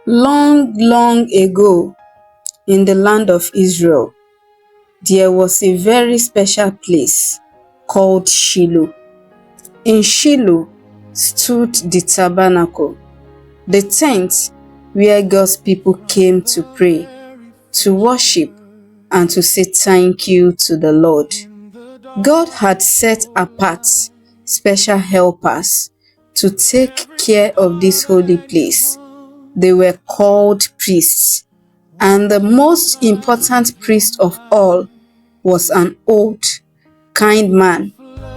Long, long ago, in the land of Israel, there was a very special place called Shiloh. In Shiloh stood the tabernacle, the tent where God's people came to pray, to worship, and to say thank you to the Lord. God had set apart special helpers to take care of this holy place. They were called priests, and the most important priest of all was an old, kind man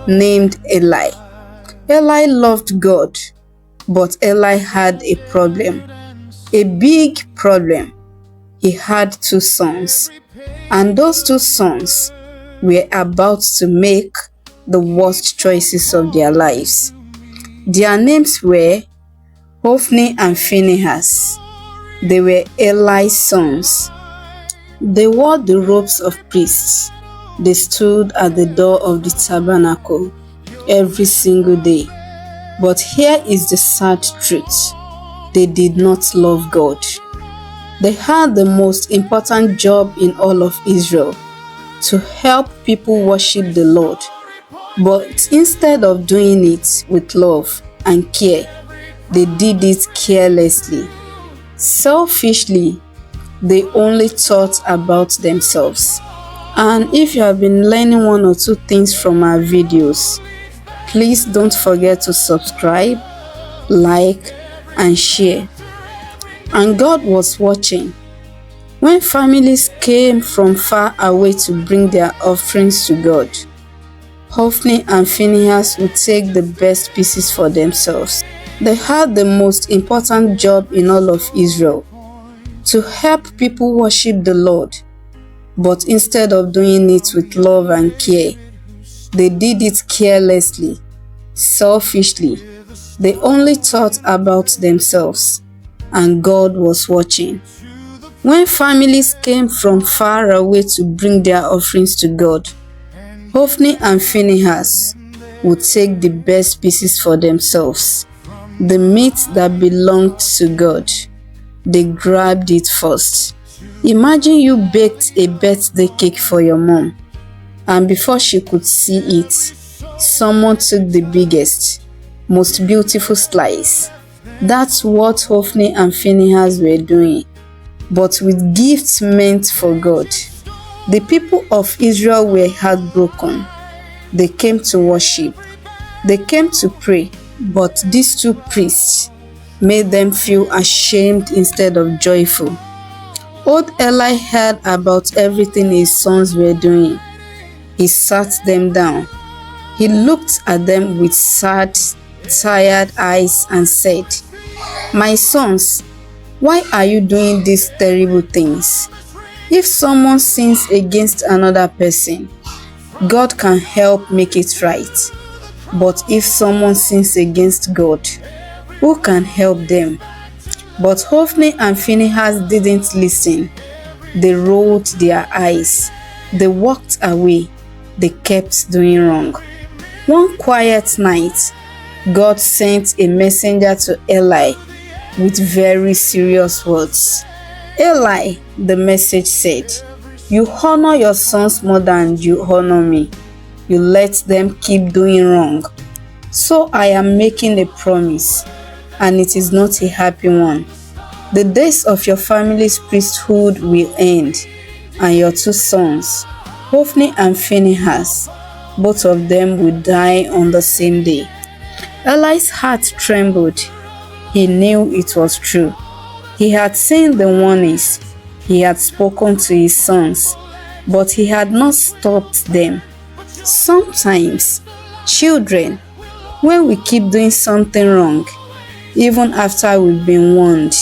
named Eli. Eli loved God, but Eli had a problem, a big problem. He had two sons, and those two sons were about to make the worst choices of their lives. Their names were Hophni and Phinehas. They were Eli's sons. They wore the robes of priests. They stood at the door of the tabernacle every single day. But here is the sad truth. They did not love God. They had the most important job in all of Israel, to help people worship the Lord. But instead of doing it with love and care, they did it carelessly. Selfishly, they only thought about themselves. And if you have been learning one or two things from our videos, please don't forget to subscribe, like, and share. And God was watching. When families came from far away to bring their offerings to God, Hophni and Phinehas would take the best pieces for themselves. They had the most important job in all of Israel, to help people worship the Lord. But instead of doing it with love and care, they did it carelessly, selfishly. They only thought about themselves, and God was watching. When families came from far away to bring their offerings to God, Hophni and Phinehas would take the best pieces for themselves, the meat that belonged to God. They grabbed it first. Imagine you baked a birthday cake for your mom, and before she could see it, someone took the biggest, most beautiful slice. That's what Hophni and Phinehas were doing, but with gifts meant for God. The people of Israel were heartbroken. They came to worship. They came to pray, but these two priests made them feel ashamed instead of joyful. Old Eli heard about everything his sons were doing. He sat them down. He looked at them with sad, tired eyes and said, "My sons, why are you doing these terrible things? If someone sins against another person, God can help make it right. But if someone sins against God, who can help them?" But Hophni and Phinehas didn't listen. They rolled their eyes. They walked away. They kept doing wrong. One quiet night, God sent a messenger to Eli with very serious words. "Eli," the message said, "you honor your sons more than you honor me. You let them keep doing wrong. So I am making a promise, and it is not a happy one. The days of your family's priesthood will end, and your two sons, Hophni and Phinehas, both of them will die on the same day." Eli's heart trembled. He knew it was true. He had seen the warnings. He had spoken to his sons, but he had not stopped them. Sometimes, children, when we keep doing something wrong, even after we've been warned,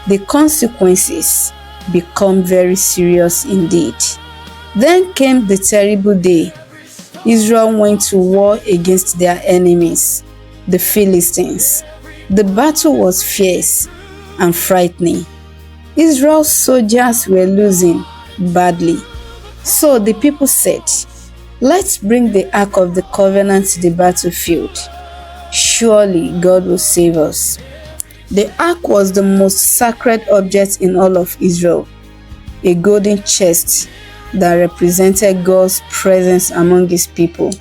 the consequences become very serious indeed. Then came the terrible day. Israel went to war against their enemies, the Philistines. The battle was fierce and frightening. Israel's soldiers were losing badly. So the people said, "Let's bring the Ark of the Covenant to the battlefield. Surely God will save us." The ark was the most sacred object in all of Israel, a golden chest that represented God's presence among his people.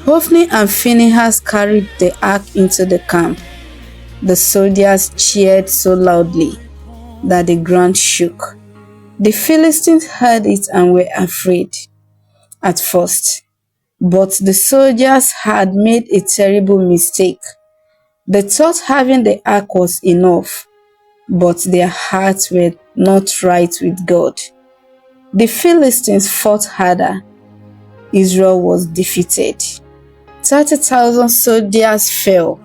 Hophni and Phinehas carried the ark into the camp. The soldiers cheered so loudly that the ground shook. The Philistines heard it and were afraid at first, but the soldiers had made a terrible mistake. They thought having the ark was enough, but their hearts were not right with God. The Philistines fought harder. Israel was defeated. 30,000 soldiers fell.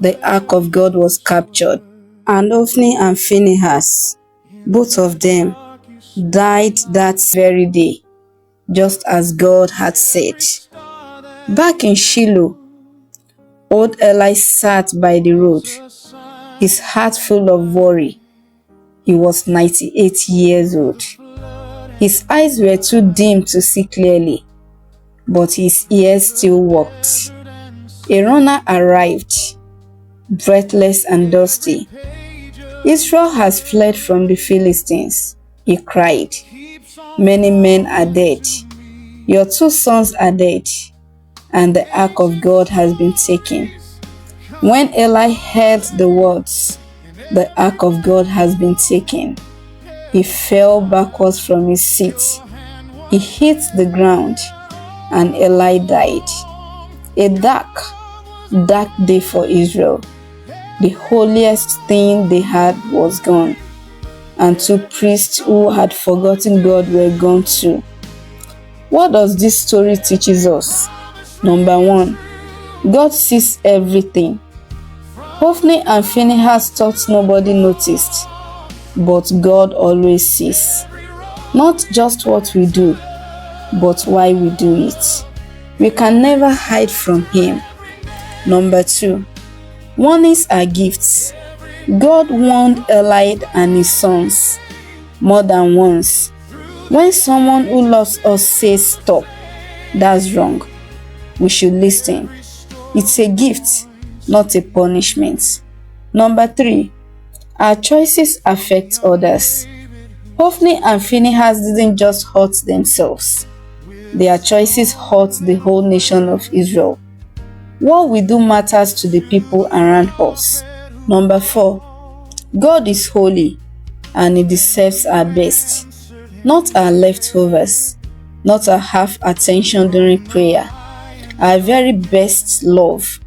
The ark of God was captured, and Hophni and Phinehas, both of them, died that very day, just as God had said. Back in Shiloh, old Eli sat by the road, his heart full of worry. He was 98 years old. His eyes were too dim to see clearly, but his ears still worked. A runner arrived, breathless and dusty. "Israel has fled from the Philistines," he cried. "Many men are dead. Your 2 sons are dead, and the ark of God has been taken." When Eli heard the words, "The ark of God has been taken," he fell backwards from his seat. He hit the ground, and Eli died. A dark, dark day for Israel. The holiest thing they had was gone, and 2 priests who had forgotten God were gone too. What does this story teaches us? Number 1, God sees everything. Hophni and Phinehas thought nobody noticed, but God always sees. Not just what we do, but why we do it. We can never hide from him. Number 2, warnings are gifts. God warned Eli and his sons more than once. When someone who loves us says stop, that's wrong. We should listen. It's a gift, not a punishment. Number 3, our choices affect others. Hophni and Phinehas didn't just hurt themselves. Their choices hurt the whole nation of Israel. What we do matters to the people around us. Number 4, God is holy and he deserves our best, not our leftovers, not our half attention during prayer. Our very best love,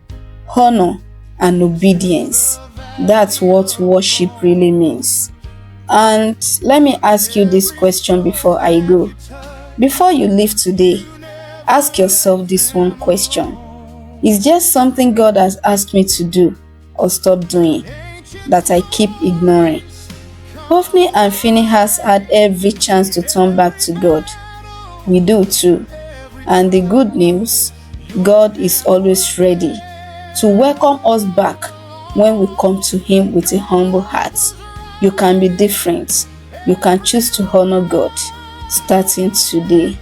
honor, and obedience. That's what worship really means. And let me ask you this question before I go. Before you leave today, ask yourself this one question. Is there something God has asked me to do or stop doing that I keep ignoring? Hophni and Phinehas had every chance to turn back to God. We do too. And the good news, God is always ready to welcome us back when we come to him with a humble heart. You can be different. You can choose to honor God starting today.